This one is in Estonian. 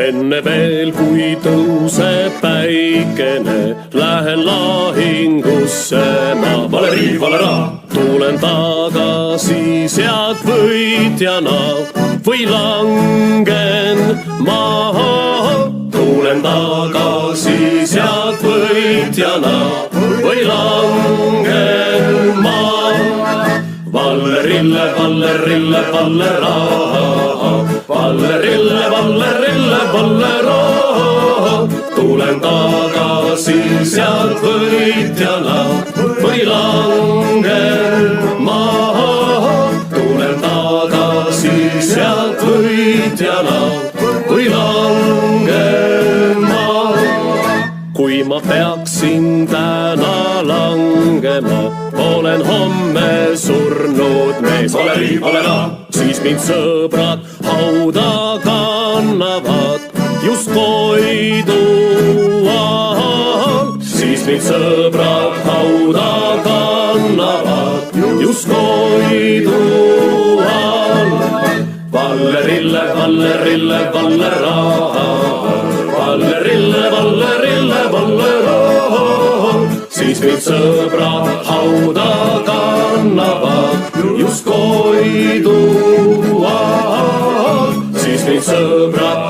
Enne veel, kui tõuseb päikene, lähen lahingusse ma. Valeri, valera, tulen tagasi sealt võitjana või langen maha. Tulen tagasi sealt võitjana või langen maha. Vallerille, vallerille, vallera, vallerille, vallerille, vallera. Tulen tagasi sealt võitjana või langen maha. Tulen tagasi sealt võitjana või langen maha. Kui ma peaksin täna langema, olen homme surnud mees. Valeri, valera, siis mind sõbrad hauda kannavad just Koidu all. Siis mind sõbrad hauda kannavad just Koidu all. Vallerille, vallerille, vallera, vallerille, vallerille, vallera. Siis mind sõbrad hauda kannavad just Koidu all. Siis mind sõbrad